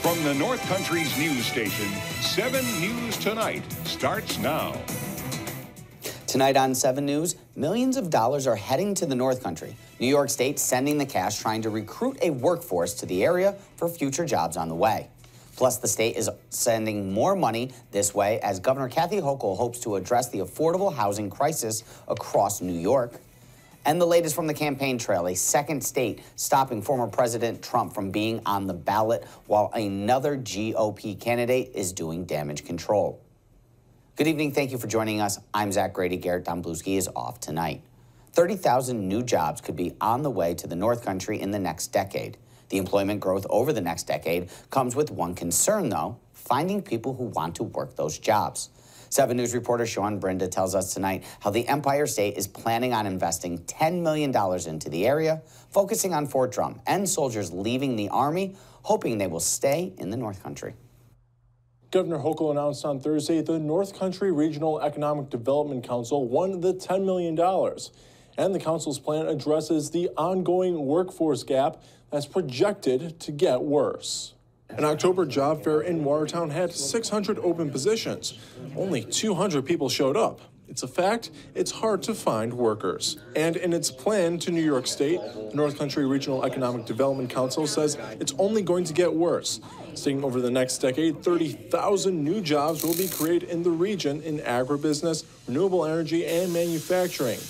From the North Country's news station, 7 News Tonight starts now. Tonight on 7 News, millions of dollars are heading to the North Country. New York State sending the cash, trying to recruit a workforce to the area for future jobs on the way. Plus, the state is sending more money this way as Governor Kathy Hochul hopes to address the affordable housing crisis across New York. And the latest from the campaign trail, a second state stopping former President Trump from being on the ballot while another GOP candidate is doing damage control. Good evening. Thank you for joining us. I'm Zach Grady. Garrett Domblewski is off tonight. 30,000 new jobs could be on the way to the North Country in the next decade. The employment growth over the next decade comes with one concern, though, finding people who want to work those jobs. 7 News reporter Sean Brinda tells us tonight how the Empire State is planning on investing $10 million into the area, focusing on Fort Drum and soldiers leaving the Army, hoping they will stay in the North Country. Governor Hochul announced on Thursday the North Country Regional Economic Development Council won the $10 million. And the council's plan addresses the ongoing workforce gap that's projected to get worse. An October job fair in Watertown had 600 open positions. Only 200 people showed up. It's a fact, it's hard to find workers. And in its plan to New York State, the North Country Regional Economic Development Council says it's only going to get worse. Stating over the next decade, 30,000 new jobs will be created in the region in agribusiness, renewable energy, and manufacturing.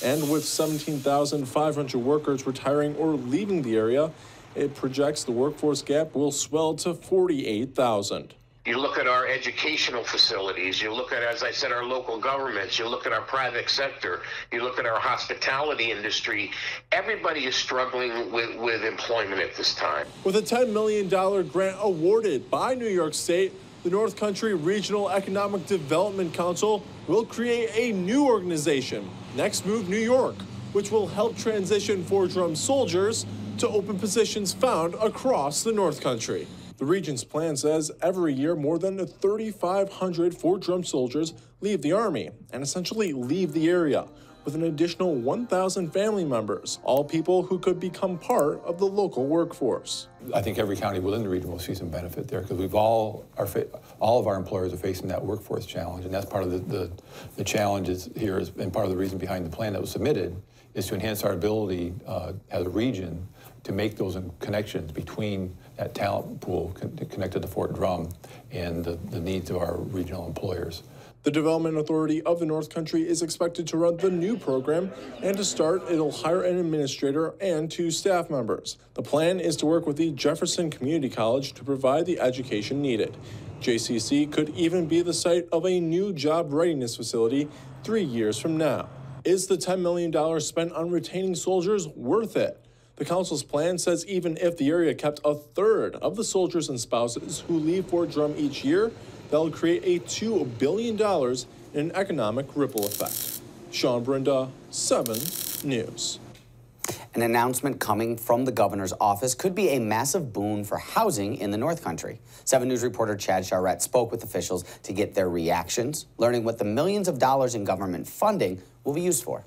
And with 17,500 workers retiring or leaving the area, it projects the workforce gap will swell to 48,000. You look at our educational facilities, you look at, as I said, our local governments, you look at our private sector, you look at our hospitality industry. Everybody is struggling with employment at this time. With a $10 million grant awarded by New York State, the North Country Regional Economic Development Council will create a new organization, Next Move New York, which will help transition Fort Drum soldiers to open positions found across the North Country. The region's plan says every year more than 3,500 Fort Drum soldiers leave the Army and essentially leave the area, with an additional 1,000 family members, all people who could become part of the local workforce. I think every county within the region will see some benefit there because all of our employers are facing that workforce challenge, and that's part of the challenges here, and part of the reason behind the plan that was submitted is to enhance our ability as a region to make those connections between that talent pool connected to Fort Drum and the needs of our regional employers. The Development Authority of the North Country is expected to run the new program, and to start, it'll hire an administrator and 2 staff members. The plan is to work with the Jefferson Community College to provide the education needed. JCC could even be the site of a new job readiness facility 3 years from now. Is the $10 million spent on retaining soldiers worth it? The council's plan says even if the area kept a third of the soldiers and spouses who leave Fort Drum each year, that'll create a $2 billion in an economic ripple effect. Sean Brinda, 7 News. An announcement coming from the governor's office could be a massive boon for housing in the North Country. 7 News reporter Chad Charette spoke with officials to get their reactions, learning what the millions of dollars in government funding will be used for.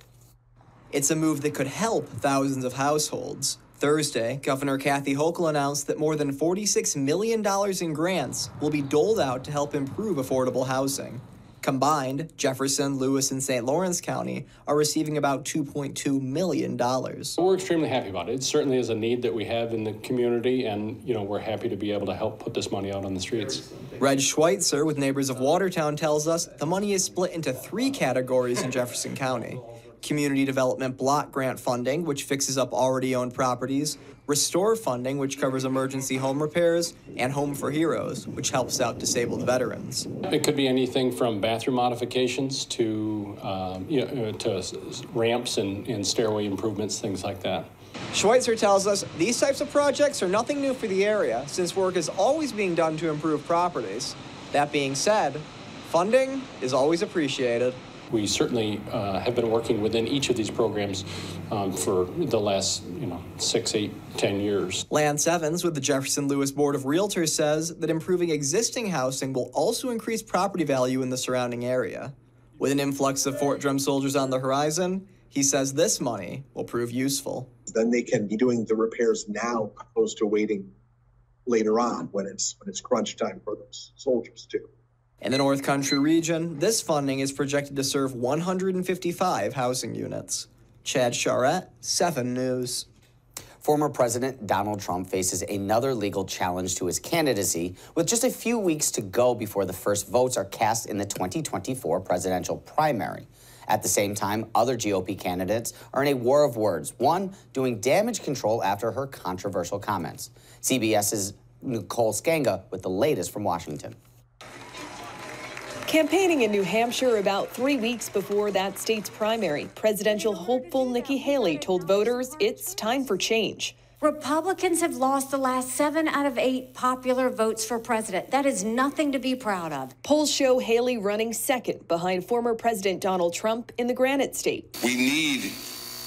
It's a move that could help thousands of households. Thursday, Governor Kathy Hochul announced that more than $46 million in grants will be doled out to help improve affordable housing. Combined, Jefferson, Lewis, and St. Lawrence County are receiving about $2.2 million. We're extremely happy about it. It certainly is a need that we have in the community, and we're happy to be able to help put this money out on the streets. Reg Schweitzer with Neighbors of Watertown tells us the money is split into 3 categories in Jefferson County. Community Development Block Grant funding, which fixes up already owned properties, Restore funding, which covers emergency home repairs, and Home for Heroes, which helps out disabled veterans. It could be anything from bathroom modifications to, to ramps and stairway improvements, things like that. Schweitzer tells us these types of projects are nothing new for the area, since work is always being done to improve properties. That being said, funding is always appreciated. We certainly have been working within each of these programs for the last, 6, 8, 10 years. Lance Evans with the Jefferson Lewis Board of Realtors says that improving existing housing will also increase property value in the surrounding area. With an influx of Fort Drum soldiers on the horizon, he says this money will prove useful. Then they can be doing the repairs now opposed to waiting later on when it's crunch time for those soldiers too. In the North Country region, this funding is projected to serve 155 housing units. Chad Charette, 7 News. Former President Donald Trump faces another legal challenge to his candidacy with just a few weeks to go before the first votes are cast in the 2024 presidential primary. At the same time, other GOP candidates are in a war of words, one doing damage control after her controversial comments. CBS's Nicole Skanga with the latest from Washington. Campaigning in New Hampshire about 3 weeks before that state's primary, presidential hopeful Nikki Haley told voters it's time for change. Republicans have lost the last 7 out of 8 popular votes for president. That is nothing to be proud of. Polls show Haley running second behind former President Donald Trump in the Granite State. We need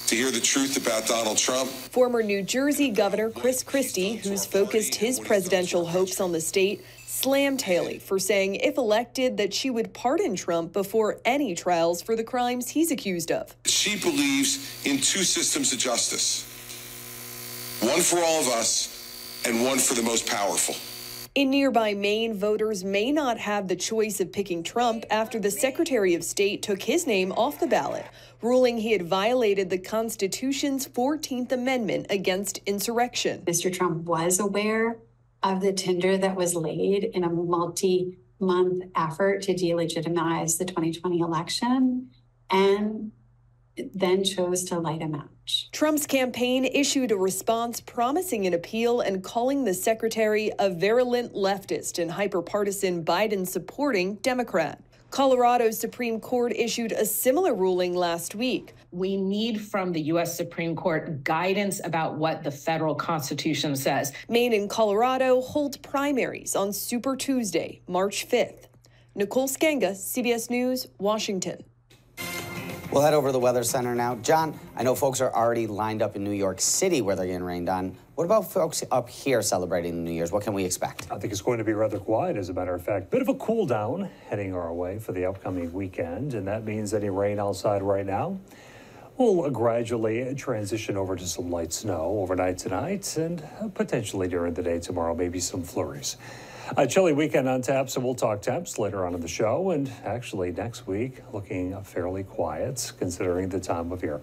to hear the truth about Donald Trump. Former New Jersey Governor Chris Christie, who's focused his presidential hopes on the state, slammed Haley for saying if elected that she would pardon Trump before any trials for the crimes he's accused of. She believes in 2 systems of justice, one for all of us and one for the most powerful. In nearby Maine, voters may not have the choice of picking Trump after the Secretary of State took his name off the ballot, ruling he had violated the Constitution's 14th Amendment against insurrection. Mr. Trump was aware of the tinder that was laid in a multi-month effort to delegitimize the 2020 election and then chose to light a match. Trump's campaign issued a response promising an appeal and calling the secretary a virulent leftist and hyperpartisan Biden-supporting Democrat. Colorado's Supreme Court issued a similar ruling last week. We need from the U.S. Supreme Court guidance about what the federal Constitution says. Maine and Colorado hold primaries on Super Tuesday, March 5th. Nicole Skanga, CBS News, Washington. We'll head over to the Weather Center now. John, I know folks are already lined up in New York City where they're getting rained on. What about folks up here celebrating New Year's? What can we expect? I think it's going to be rather quiet, as a matter of fact. Bit of a cool down heading our way for the upcoming weekend, and that means any rain outside right now will gradually transition over to some light snow overnight tonight and potentially during the day tomorrow, maybe some flurries. A chilly weekend on tap, so we'll talk temps later on in the show, and actually next week looking fairly quiet considering the time of year.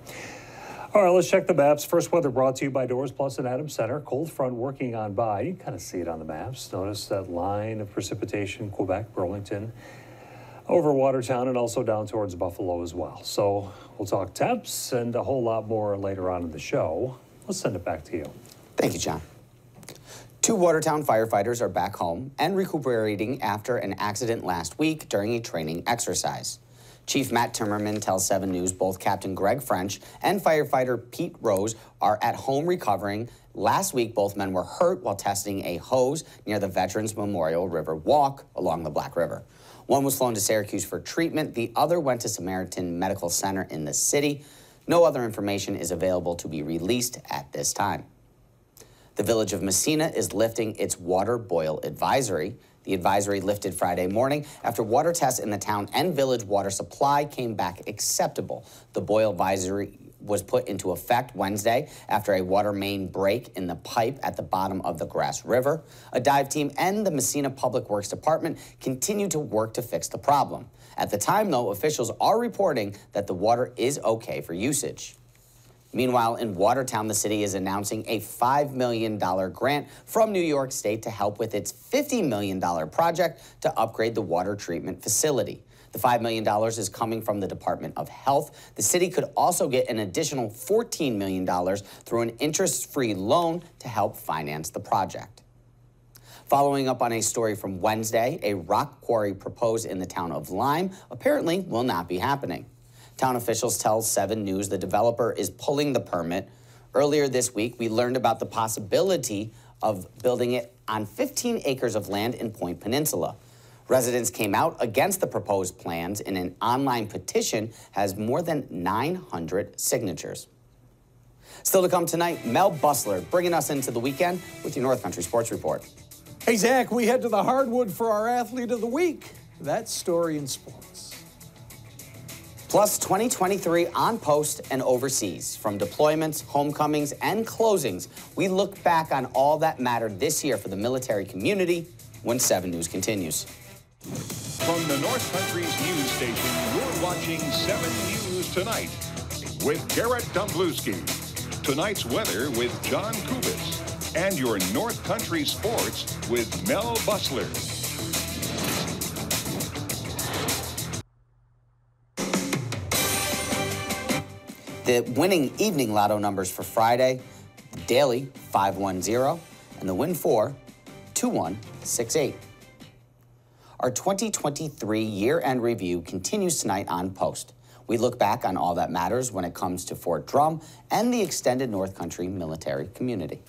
All right, let's check the maps. First weather brought to you by Doors Plus and Adams Center. Cold front working on by. You can kind of see it on the maps. Notice that line of precipitation, Quebec, Burlington, over Watertown, and also down towards Buffalo as well. So we'll talk temps and a whole lot more later on in the show. Let's send it back to you. Thank you, John. 2 Watertown firefighters are back home and recuperating after an accident last week during a training exercise. Chief Matt Timmerman tells 7 News both Captain Greg French and firefighter Pete Rose are at home recovering. Last week, both men were hurt while testing a hose near the Veterans Memorial River Walk along the Black River. One was flown to Syracuse for treatment. The other went to Samaritan Medical Center in the city. No other information is available to be released at this time. The village of Messina is lifting its water boil advisory. The advisory lifted Friday morning after water tests in the town and village water supply came back acceptable. The boil advisory was put into effect Wednesday after a water main break in the pipe at the bottom of the Grass River. A dive team and the Messina Public Works Department continue to work to fix the problem. At the time, though, officials are reporting that the water is okay for usage. Meanwhile, in Watertown, the city is announcing a $5 million grant from New York State to help with its $50 million project to upgrade the water treatment facility. The $5 million is coming from the Department of Health. The city could also get an additional $14 million through an interest-free loan to help finance the project. Following up on a story from Wednesday, a rock quarry proposed in the town of Lyme apparently will not be happening. Town officials tell 7 News the developer is pulling the permit. Earlier this week, we learned about the possibility of building it on 15 acres of land in Point Peninsula. Residents came out against the proposed plans in an online petition has more than 900 signatures. Still to come tonight, Mel Busler bringing us into the weekend with your North Country Sports Report. Hey, Zach, we head to the hardwood for our Athlete of the Week. That story in sports. Plus 2023 on post and overseas. From deployments, homecomings, and closings, we look back on all that mattered this year for the military community when 7 News continues. From the North Country's news station, you're watching 7 News Tonight with Garrett Domblewski. Tonight's weather with Jon Kubis. And your North Country sports with Mel Busler. The winning evening lotto numbers for Friday, the daily 510 and the win 4 2168. Our 2023 year-end review continues tonight on Post. We look back on all that matters when it comes to Fort Drum and the extended North Country military community.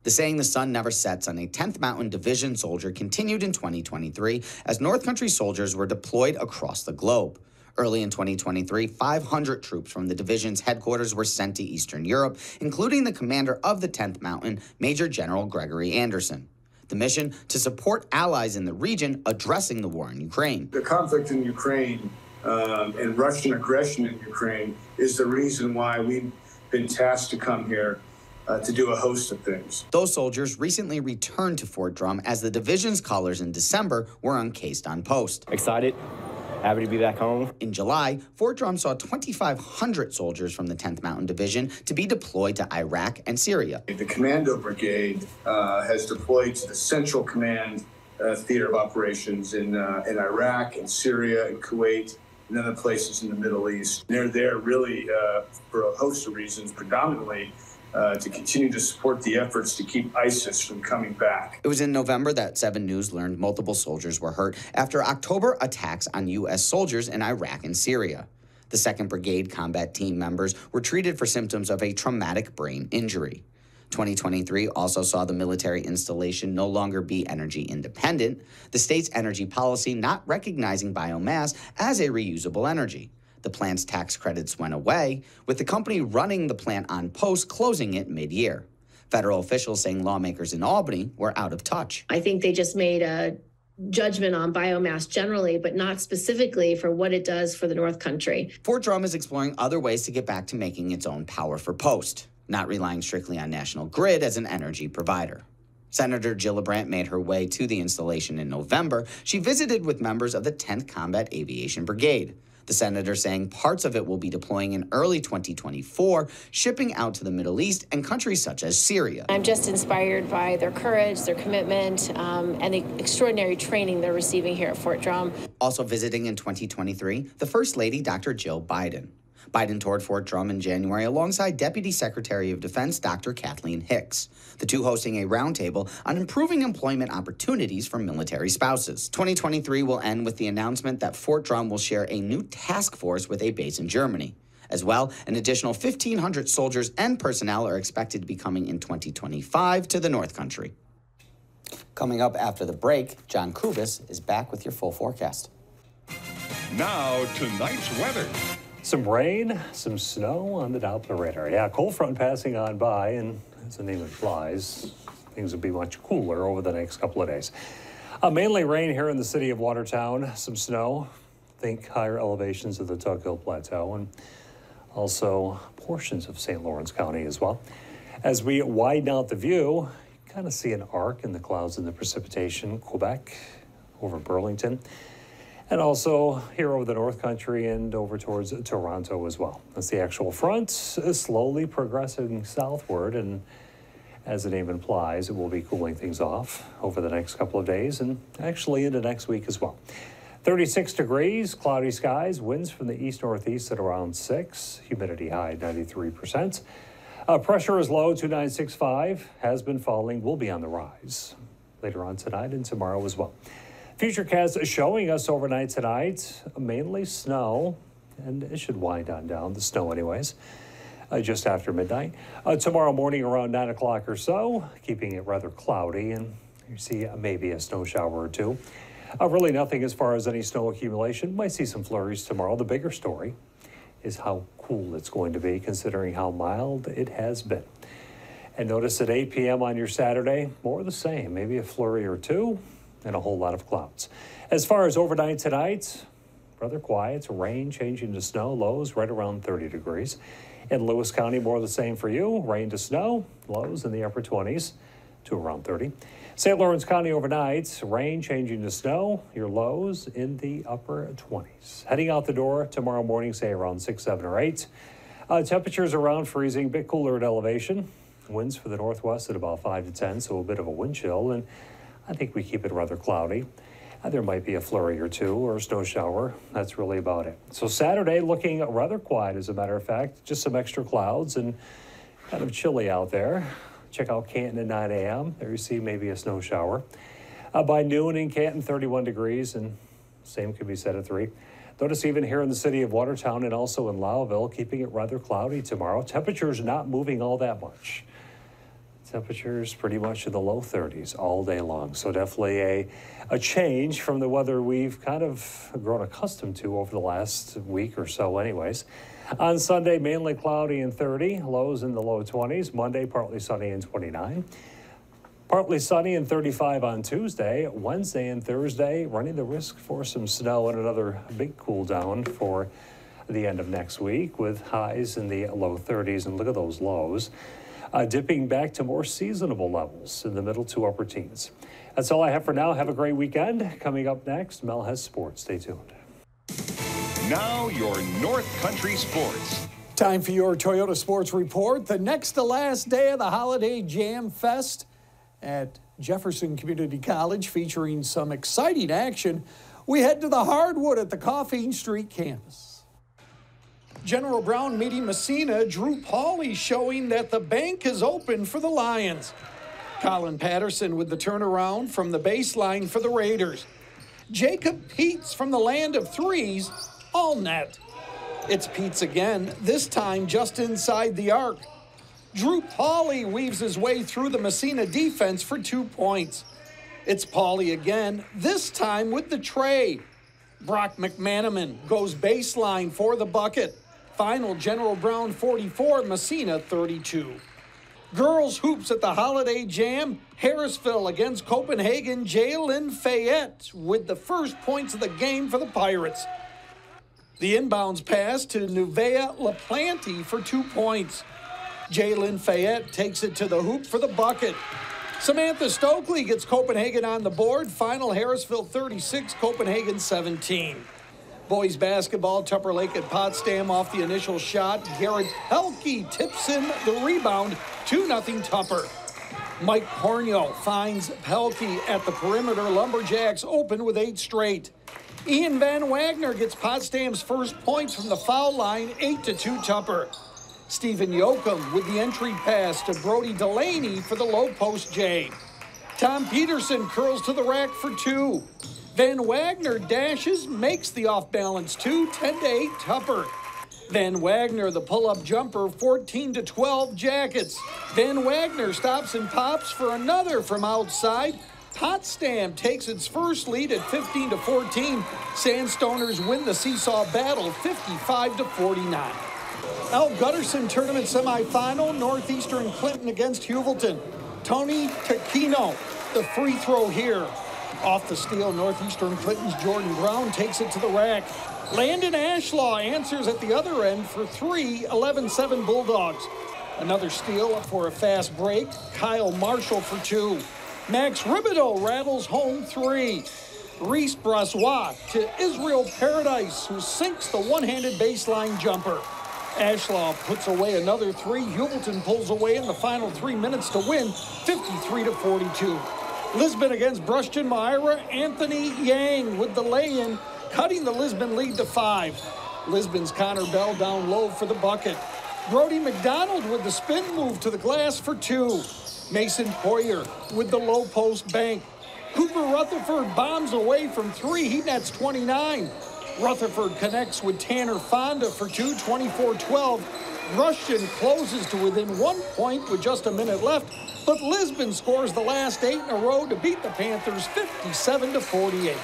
The saying the sun never sets on a 10th Mountain Division soldier continued in 2023 as North Country soldiers were deployed across the globe. Early in 2023, 500 troops from the division's headquarters were sent to Eastern Europe, including the commander of the 10th Mountain, Major General Gregory Anderson. The mission to support allies in the region addressing the war in Ukraine. The conflict in Ukraine and Russian aggression in Ukraine is the reason why we've been tasked to come here to do a host of things. Those soldiers recently returned to Fort Drum as the division's colors in December were uncased on post. Excited. Happy to be back home. In July, Fort Drum saw 2,500 soldiers from the 10th Mountain Division to be deployed to Iraq and Syria. The Commando Brigade has deployed to the Central Command Theater of Operations in Iraq and Syria and Kuwait and other places in the Middle East. They're there really for a host of reasons, predominantly to continue to support the efforts to keep ISIS from coming back. It was in November that 7 News learned multiple soldiers were hurt after October attacks on U.S. soldiers in Iraq and Syria. The 2nd Brigade combat team members were treated for symptoms of a traumatic brain injury. 2023 also saw the military installation no longer be energy independent, the state's energy policy not recognizing biomass as a reusable energy. The plant's tax credits went away, with the company running the plant on post closing it mid-year. Federal officials saying lawmakers in Albany were out of touch. I think they just made a judgment on biomass generally, but not specifically for what it does for the North Country. Fort Drum is exploring other ways to get back to making its own power for post, not relying strictly on National Grid as an energy provider. Senator Gillibrand made her way to the installation in November. She visited with members of the 10th Combat Aviation Brigade. The senator saying parts of it will be deploying in early 2024, shipping out to the Middle East and countries such as Syria. I'm just inspired by their courage, their commitment, and the extraordinary training they're receiving here at Fort Drum. Also visiting in 2023, the First Lady, Dr. Jill Biden. Biden toured Fort Drum in January alongside Deputy Secretary of Defense Dr. Kathleen Hicks, the two hosting a roundtable on improving employment opportunities for military spouses. 2023 will end with the announcement that Fort Drum will share a new task force with a base in Germany. As well, an additional 1,500 soldiers and personnel are expected to be coming in 2025 to the North Country. Coming up after the break, Jon Kubis is back with your full forecast. Now, tonight's weather. Some rain, some snow on the Doppler radar. Yeah, cold front passing on by, and as the name implies, things will be much cooler over the next couple of days. Mainly rain here in the city of Watertown, some snow. Think higher elevations of the Tug Hill Plateau, and also portions of St. Lawrence County as well. As we widen out the view, you kind of see an arc in the clouds and the precipitation. Quebec, over Burlington. And also here over the North Country and over towards Toronto as well. That's the actual front, slowly progressing southward, and as the name implies, it will be cooling things off over the next couple of days and actually into next week as well. 36 degrees, cloudy skies, winds from the east-northeast at around 6, humidity high 93%. Pressure is low, 2965, has been falling, will be on the rise later on tonight and tomorrow as well. Futurecast showing us overnight tonight, mainly snow, and it should wind on down, the snow anyways, just after midnight. Tomorrow morning around 9 o'clock or so, keeping it rather cloudy, and you see maybe a snow shower or two. Really nothing as far as any snow accumulation. Might see some flurries tomorrow. The bigger story is how cool it's going to be considering how mild it has been. And notice at 8 p.m. on your Saturday, more of the same, maybe a flurry or two, and a whole lot of clouds. As far as overnight tonight, rather quiet. Rain changing to snow, lows right around 30 degrees. In Lewis County, more of the same for you. Rain to snow, lows in the upper 20s to around 30. St. Lawrence County overnight, rain changing to snow, your lows in the upper 20s. Heading out the door tomorrow morning, say around 6, 7, or 8. Temperatures around freezing, a bit cooler at elevation. Winds for the northwest at about 5 to 10, so a bit of a wind chill, and I think we keep it rather cloudy. There might be a flurry or two or a snow shower. That's really about it. So Saturday looking rather quiet, as a matter of fact. Just some extra clouds and kind of chilly out there. Check out Canton at 9 a.m. There you see maybe a snow shower. By noon in Canton, 31 degrees, and same could be said at 3. Notice even here in the city of Watertown and also in Lowville, keeping it rather cloudy tomorrow. Temperatures not moving all that much. Temperatures pretty much in the low 30s all day long. So definitely a change from the weather we've kind of grown accustomed to over the last week or so anyways. On Sunday, mainly cloudy and 30, lows in the low 20s. Monday, partly sunny and 29. Partly sunny and 35 on Tuesday. Wednesday and Thursday, running the risk for some snow and another big cool down for the end of next week with highs in the low 30s. And look at those lows. Dipping back to more seasonable levels in the middle to upper teens. That's all I have for now. Have a great weekend. Coming up next, Mel has sports. Stay tuned. Now your North Country sports. Time for your Toyota Sports Report. The next to last day of the Holiday Jam Fest at Jefferson Community College, featuring some exciting action. We head to the hardwood at the Coffeen Street campus. General Brown meeting Messina, Drew Pauly showing that the bank is open for the Lions. Colin Patterson with the turnaround from the baseline for the Raiders. Jacob Peets from the land of threes, all net. It's Peets again, this time just inside the arc. Drew Pauly weaves his way through the Messina defense for 2 points. It's Pauly again, this time with the tray. Brock McManaman goes baseline for the bucket. Final General Brown 44, Messina 32. Girls hoops at the Holiday Jam. Harrisville against Copenhagen. Jalen Fayette with the first points of the game for the Pirates. The inbounds pass to Nuvea LaPlante for 2 points. Jalen Fayette takes it to the hoop for the bucket. Samantha Stokely gets Copenhagen on the board. Final Harrisville 36, Copenhagen 17. Boys basketball, Tupper Lake at Potsdam off the initial shot. Garrett Pelkey tips in the rebound, 2-0 Tupper. Mike Cornio finds Pelkey at the perimeter. Lumberjacks open with 8 straight. Ian Van Wagner gets Potsdam's first points from the foul line, 8-2 Tupper. Stephen Yoakum with the entry pass to Brody Delaney for the low post J. Tom Peterson curls to the rack for 2. Van Wagner dashes, makes the off-balance 2, 10-8 Tupper. Van Wagner, the pull-up jumper, 14-12 Jackets. Van Wagner stops and pops for another from outside. Potsdam takes its first lead at 15-14. Sandstoners win the seesaw battle 55-49. Al Gutterson tournament semifinal, Northeastern Clinton against Huvelton. Tony Taquino, the free throw here. Off the steal, Northeastern Clinton's Jordan Brown takes it to the rack. Landon Ashlaw answers at the other end for 3, 11-7 Bulldogs. Another steal for a fast break. Kyle Marshall for 2. Max Ribideau rattles home 3. Reese Brassois to Israel Paradise, who sinks the one-handed baseline jumper. Ashlaw puts away another 3. Huvelton pulls away in the final 3 minutes to win, 53-42. Lisbon against Brushton Myra. Anthony Yang with the lay-in, cutting the Lisbon lead to 5. Lisbon's Connor Bell down low for the bucket. Brody McDonald with the spin move to the glass for 2. Mason Poyer with the low post bank. Cooper Rutherford bombs away from 3. He nets 29. Rutherford connects with Tanner Fonda for 2, 24-12. Rushton closes to within 1 point with just a minute left, but Lisbon scores the last 8 in a row to beat the Panthers 57-48.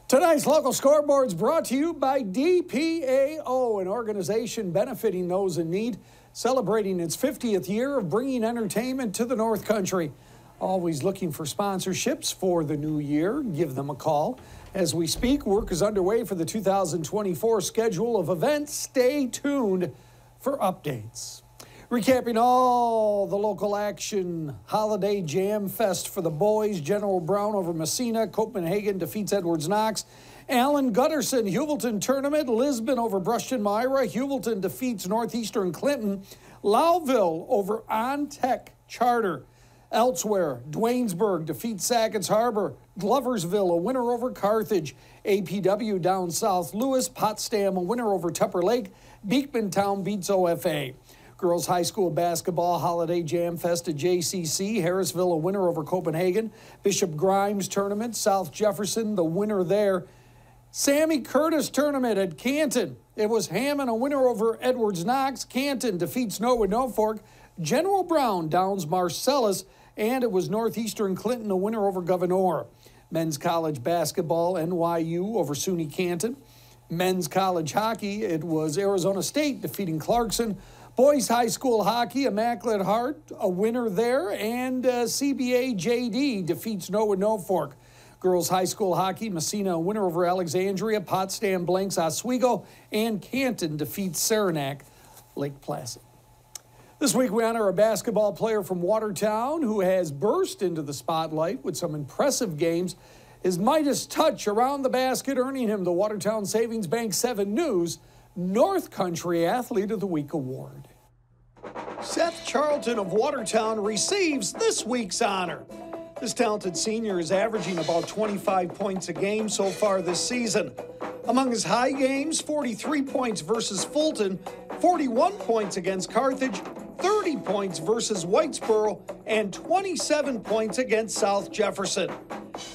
Tonight's local scoreboard's brought to you by DPAO, an organization benefiting those in need, celebrating its 50th year of bringing entertainment to the North Country. Always looking for sponsorships for the new year. Give them a call As we speak, work is underway for the 2024 schedule of events. Stay tuned for updates. Recapping all the local action, Holiday Jam Fest for the boys. General Brown over Messina. Copenhagen defeats Edwards Knox. Allen Gutterson, Heuvelton Tournament. Lisbon over Brushton Myra. Heuvelton defeats Northeastern Clinton. Lowville over Ontech Charter. Elsewhere, Dwaynesburg defeats Sackett's Harbor. Gloversville, a winner over Carthage. APW down South Louis. Potsdam, a winner over Tupper Lake. Beekmantown beats OFA. Girls High School Basketball Holiday Jam Fest at JCC. Harrisville, a winner over Copenhagen. Bishop Grimes Tournament. South Jefferson, the winner there. Sammy Curtis Tournament at Canton. It was Hammond, a winner over Edwards Knox. Canton defeats Norwood Norfolk. General Brown downs Marcellus, and it was Northeastern Clinton, a winner over Governor. Men's college basketball, NYU over SUNY Canton. Men's college hockey, it was Arizona State defeating Clarkson. Boys high school hockey, Immaculate Heart, a winner there, and CBA JD defeats Norwood Norfolk. Girls high school hockey, Messina, a winner over Alexandria. Potsdam blanks Oswego, and Canton defeats Saranac Lake Placid. This week, we honor a basketball player from Watertown who has burst into the spotlight with some impressive games. His Midas touch around the basket earning him the Watertown Savings Bank 7 News North Country Athlete of the Week Award. Seth Charlton of Watertown receives this week's honor. This talented senior is averaging about 25 points a game so far this season. Among his high games, 43 points versus Fulton, 41 points against Carthage, 30 points versus Whitesboro, and 27 points against South Jefferson.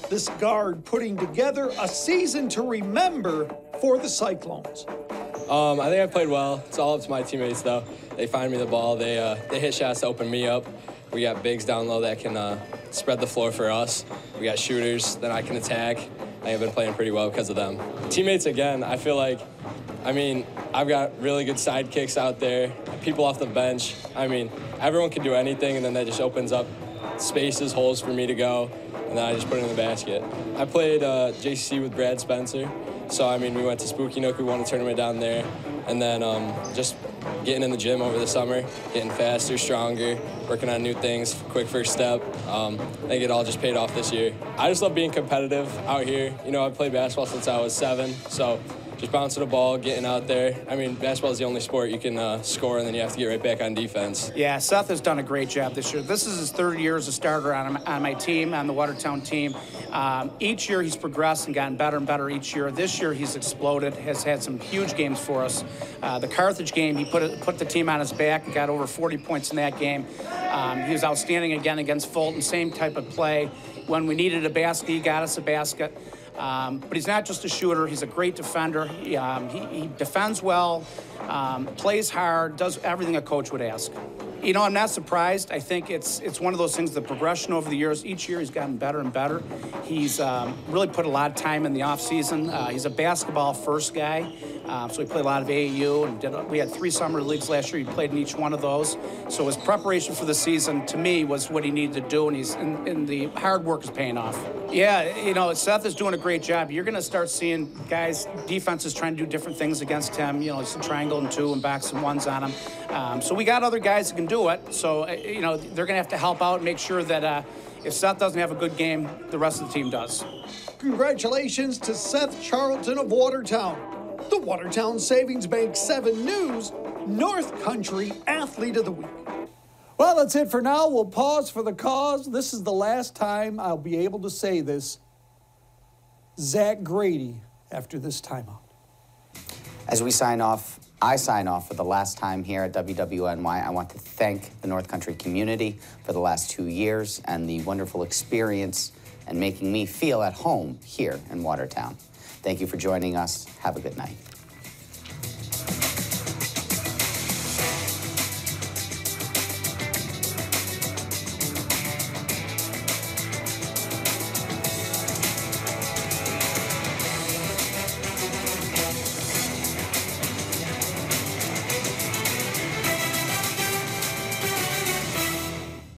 This guard putting together a season to remember for the Cyclones. I think I played well. It's all up to my teammates, though. They find me the ball. They hit shots to open me up. We got bigs down low that can spread the floor for us. We got shooters that I can attack. I have been playing pretty well because of them. Teammates, again, I feel like, I've got really good sidekicks out there, people off the bench. Everyone can do anything, and then that just opens up spaces, holes for me to go, and then I just put it in the basket. I played JCC with Brad Spencer, so, we went to Spooky Nook, we won a tournament down there, and then just getting in the gym over the summer, getting faster, stronger, working on new things, quick first step. I think it all just paid off this year. I just love being competitive out here. I've played basketball since I was 7, so just bouncing the ball, getting out there. Basketball is the only sport you can score, and then you have to get right back on defense. Yeah, Seth has done a great job this year. This is his 3rd year as a starter on my team, on the Watertown team. Each year he's progressed and gotten better and better each year. This year he's exploded, has had some huge games for us. The Carthage game, he put the team on his back and got over 40 points in that game. He was outstanding again against Fulton, same type of play. When we needed a basket, he got us a basket. But he's not just a shooter, he's a great defender. He defends well, plays hard, does everything a coach would ask. I'm not surprised. I think it's one of those things, the progression over the years. Each year he's gotten better and better. He's really put a lot of time in the offseason. He's a basketball-first guy, so he played a lot of AAU. And we had 3 summer leagues last year. He played in each one of those. So his preparation for the season, to me, was what he needed to do, and the hard work is paying off. Yeah, Seth is doing a great job. You're going to start seeing guys, defenses trying to do different things against him. It's a triangle and 2 and backs and 1s on him. So we got other guys that can do it. So, they're going to have to help out and make sure that if Seth doesn't have a good game, the rest of the team does. Congratulations to Seth Charlton of Watertown, the Watertown Savings Bank 7 News North Country Athlete of the Week. Well, that's it for now. We'll pause for the cause. This is the last time I'll be able to say this. Zach Grady after this timeout. As we sign off, I sign off for the last time here at WWNY. I want to thank the North Country community for the last 2 years and the wonderful experience and making me feel at home here in Watertown. Thank you for joining us. Have a good night.